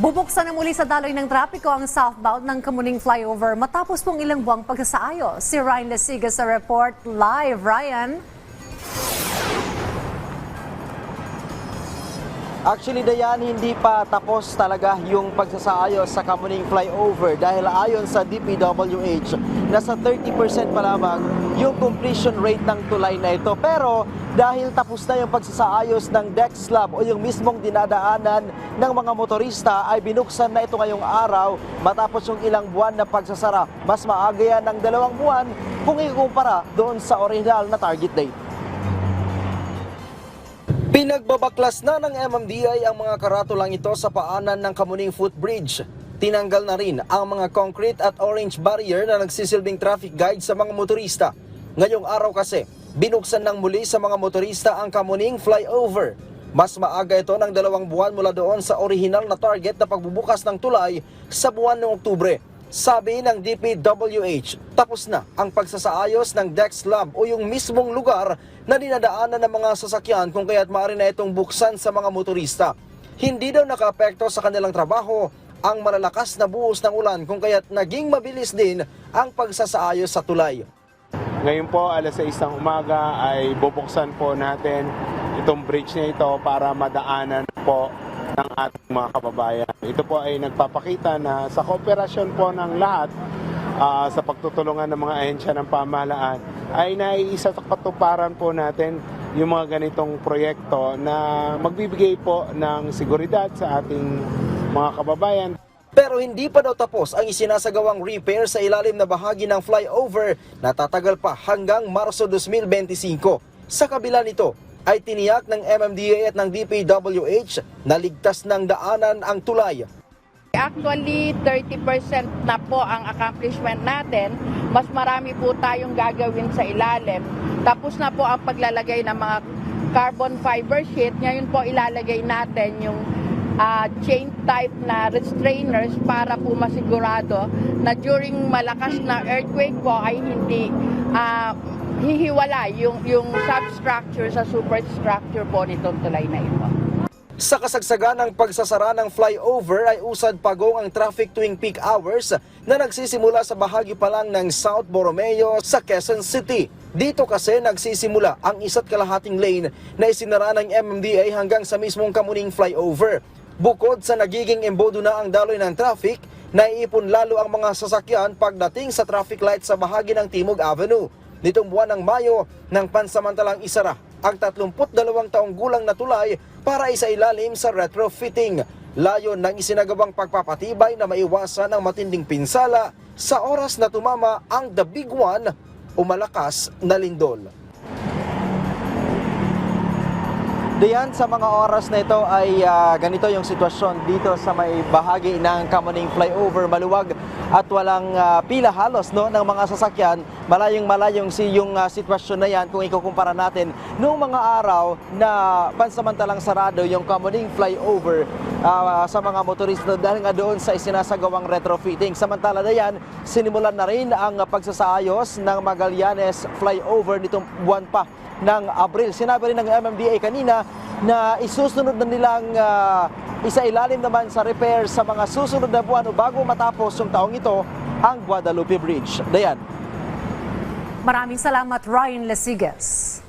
Bubuksan na muli sa daloy ng trapiko ang southbound ng Kamuning Flyover matapos pong ilang buwang pagsasaayos. Si Ryan Lesiga sa report live. Ryan? Actually, Dayan, hindi pa tapos talaga yung pagsasaayos sa Kamuning Flyover dahil ayon sa DPWH, nasa 30% pa lamang yung completion rate ng tulay na ito. Pero dahil tapos na yung pagsasaayos ng deck slab o yung mismong dinadaanan ng mga motorista, ay binuksan na ito ngayong araw matapos yung ilang buwan na pagsasara. Mas maaga yan ng 2 buwan kung ikukumpara doon sa original na target date. Pinagbabaklas na ng MMDA ang mga karatulang ito sa paanan ng Kamuning Footbridge. Tinanggal na rin ang mga concrete at orange barrier na nagsisilbing traffic guide sa mga motorista. Ngayong araw kasi, binuksan ng muli sa mga motorista ang Kamuning Flyover. Mas maaga ito ng 2 buwan mula doon sa original na target na pagbubukas ng tulay sa buwan ng Oktubre. Sabi ng DPWH, tapos na ang pagsasaayos ng deck slab o yung mismong lugar na dinadaanan ng mga sasakyan kung kaya't maaari na itong buksan sa mga motorista. Hindi daw nakaapekto sa kanilang trabaho ang malalakas na buhos ng ulan kung kaya't naging mabilis din ang pagsasaayos sa tulay. Ngayon po, alas 6 ng umaga ay bubuksan po natin itong bridge na ito para madaanan po ng ating mga kababayan. Ito po ay nagpapakita na sa kooperasyon po ng lahat sa pagtutulungan ng mga ahensya ng pamahalaan ay naiisa sa katuparan po natin yung mga ganitong proyekto na magbibigay po ng seguridad sa ating mga kababayan. Pero hindi pa daw tapos ang isinasagawang repair sa ilalim na bahagi ng flyover na tatagal pa hanggang Marso 2025. Sa kabila nito, ay tiniyak ng MMDA at ng DPWH na ligtas ng daanan ang tulay. Actually, 30% na po ang accomplishment natin. Mas marami po tayong gagawin sa ilalim. Tapos na po ang paglalagay ng mga carbon fiber sheet. Ngayon po ilalagay natin yung chain type na restrainers para po masigurado na during malakas na earthquake po ay hindi hihiwala yung substructure sa superstructure po nitong tulay na ito. Sa kasagsagan ng pagsasara ng flyover ay usad pagong ang traffic tuwing peak hours na nagsisimula sa bahagi pa lang ng South Borromeo sa Quezon City. Dito kasi nagsisimula ang 1.5 lane na isinara ng MMDA hanggang sa mismong Kamuning Flyover. Bukod sa nagiging embodo na ang daloy ng traffic, naiipon lalo ang mga sasakyan pagdating sa traffic light sa bahagi ng Timog Avenue. Nitong buwan ng Mayo, nang pansamantalang isara ang 32 taong gulang na tulay para isailalim sa retrofitting. Layon ng isinagawang pagpapatibay na maiwasan ang matinding pinsala sa oras na tumama ang The Big One o malakas na lindol. Diyan sa mga oras na ito ay ganito yung sitwasyon dito sa may bahagi ng Kamuning Flyover. Maluwag at walang pila halos ng mga sasakyan. Malayong yung sitwasyon na yan kung ikukumpara natin noong mga araw na pansamantalang sarado yung Kamuning Flyover sa mga motorista dahil nga doon sa isinasagawang retrofitting. Samantala na yan, sinimulan na rin ang pagsasaayos ng Magallanes Flyover nitong buwan pa ng Abril. Sinabi rin ng MMDA kanina na isusunod na nilang isailalim naman sa repair sa mga susunod na buwan o bago matapos yung taong ito ang Guadalupe Bridge. Dayan. Maraming salamat, Ryan Lesigas.